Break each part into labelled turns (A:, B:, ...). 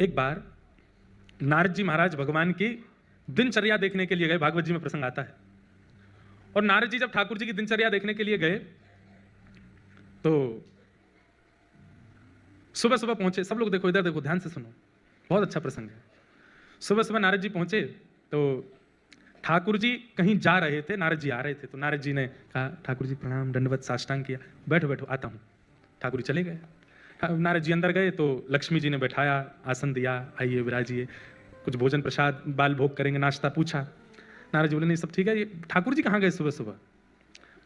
A: एक बार नारद जी महाराज भगवान की दिनचर्या देखने के लिए गए। भागवत जी में प्रसंग आता है। और नारद जी जब ठाकुर जी की दिनचर्या देखने के लिए गए तो सुबह सुबह पहुंचे। सब लोग देखो, इधर देखो, ध्यान से सुनो, बहुत अच्छा प्रसंग है। सुबह सुबह नारद जी पहुंचे तो ठाकुर जी कहीं जा रहे थे, नारद जी आ रहे थे। तो नारद जी ने कहा, ठाकुर जी प्रणाम, दंडवत साष्टांग किया, बैठो बैठो आता हूं। ठाकुर जी चले गए। नारद जी अंदर गए तो लक्ष्मी जी ने बैठाया, आसन दिया, आइए विराजिए, कुछ भोजन प्रसाद बाल भोग करेंगे, नाश्ता पूछा। नारद जी बोले नहीं सब ठीक है। ये ठाकुर जी कहाँ गए सुबह सुबह?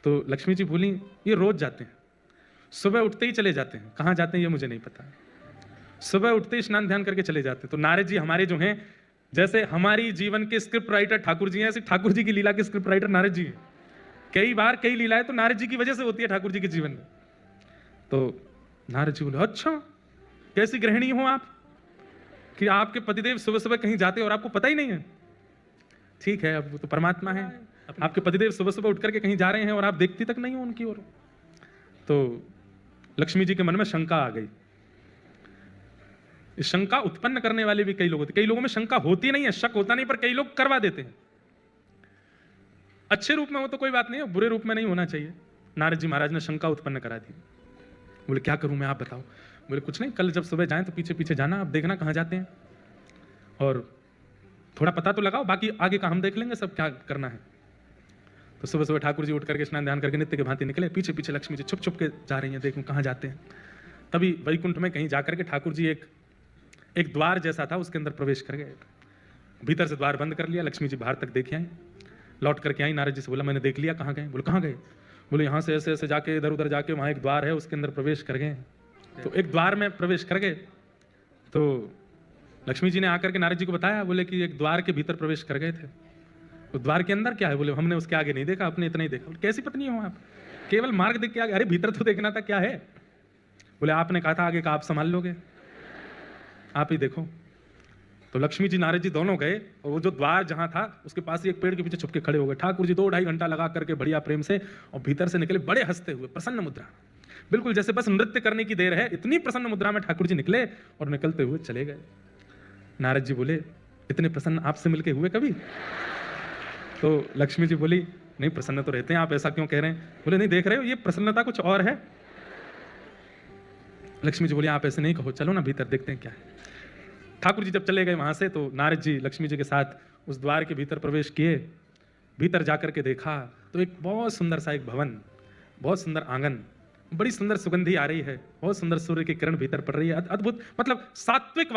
A: तो लक्ष्मी जी बोली ये रोज जाते हैं, सुबह उठते ही चले जाते हैं। कहाँ जाते हैं ये मुझे नहीं पता, सुबह उठते ही स्नान ध्यान करके चले जाते हैं। तो नारद जी हमारे जो हैं, जैसे हमारी जीवन के स्क्रिप्ट राइटर ठाकुर जी हैं, ऐसे ठाकुर जी की लीला के स्क्रिप्ट राइटर नारद जी हैं। कई बार कई लीलाएं तो नारद जी की वजह से होती है ठाकुर जी के जीवन में। तो नारद जी बोले अच्छा कैसी गृहिणी हो आप कि आपके पतिदेव सुबह सुबह कहीं जाते और आपको पता ही नहीं है? ठीक है, अब वो तो परमात्मा है। आपके पतिदेव सुबह सुबह उठ करके कहीं जा रहे हैं और आप देखती तक नहीं हो उनकी ओर। तो लक्ष्मी जी के मन में शंका आ गई। इस शंका उत्पन्न करने वाले भी कई लोग होते। कई लोगों में शंका होती नहीं है, शक होता नहीं, पर कई लोग करवा देते हैं। अच्छे रूप में हो तो कोई बात नहीं है, बुरे रूप में नहीं होना चाहिए। नारद जी महाराज ने शंका उत्पन्न करा दी। बोले क्या करूं मैं, आप बताओ। बोले कुछ नहीं, कल जब सुबह जाएं तो पीछे पीछे जाना, आप देखना कहां जाते हैं और थोड़ा पता तो लगाओ, बाकी आगे का हम देख लेंगे सब क्या करना है। तो सुबह सुबह ठाकुर जी उठ करके स्नान ध्यान करके नित्य के भांति निकले। पीछे पीछे लक्ष्मी जी छुप छुप के जा रही हैं, देखूं कहां जाते हैं। तभी वैकुंठ में कहीं जाकर के ठाकुर जी एक द्वार जैसा था उसके अंदर प्रवेश कर गए। भीतर से द्वार बंद कर लिया। लक्ष्मी जी बाहर तक देखे आई, लौट करके आई। नारद जी से बोला मैंने देख लिया, कहाँ गए? बोले कहाँ गए? बोले यहाँ से ऐसे ऐसे जाके इधर उधर जाके वहाँ एक द्वार है, उसके अंदर प्रवेश कर गए। तो एक द्वार में प्रवेश कर गए। तो लक्ष्मी जी ने आकर के नारद जी को बताया, बोले कि एक द्वार के भीतर प्रवेश कर गए थे। तो द्वार के अंदर क्या है? बोले हमने उसके आगे नहीं देखा, अपने इतना ही देखा। कैसी पत्नी हो आप, केवल मार्ग देख के आगे? अरे भीतर तो देखना था, क्या है? बोले आपने कहा था आगे का आप संभाल लोगे, आप ही देखो। तो लक्ष्मी जी नारद जी दोनों गए और वो जो द्वार जहां था उसके पास ही एक पेड़ के पीछे छुप के खड़े हो गए। ठाकुर जी 2-2.5 घंटा लगा करके बढ़िया प्रेम से और भीतर से निकले बड़े हंसते हुए, प्रसन्न मुद्रा, बिल्कुल जैसे बस नृत्य करने की देर है, इतनी प्रसन्न मुद्रा में ठाकुर जी निकले और निकलते हुए चले गए। नारद जी बोले इतने प्रसन्न आपसे मिलके हुए कभी? तो लक्ष्मी जी बोली नहीं प्रसन्न तो रहते हैं, आप ऐसा क्यों कह रहे हैं? बोले नहीं देख रहे हो ये प्रसन्नता कुछ और है। लक्ष्मी जी बोली आप ऐसे नहीं कहो, चलो ना भीतर देखते हैं क्या है। ठाकुर जी जब चले गए वहां से तो नारद जी लक्ष्मी जी के साथ उस द्वार के भीतर प्रवेश किए। भीतर जाकर के देखा तो एक बहुत सुंदर सा एक भवन, बहुत सुंदर आंगन, बड़ी सुंदर सुगंधी आ रही है, बहुत सुंदर सूर्य की किरण भीतर पड़ रही है, अद्भुत, मतलब सात्विक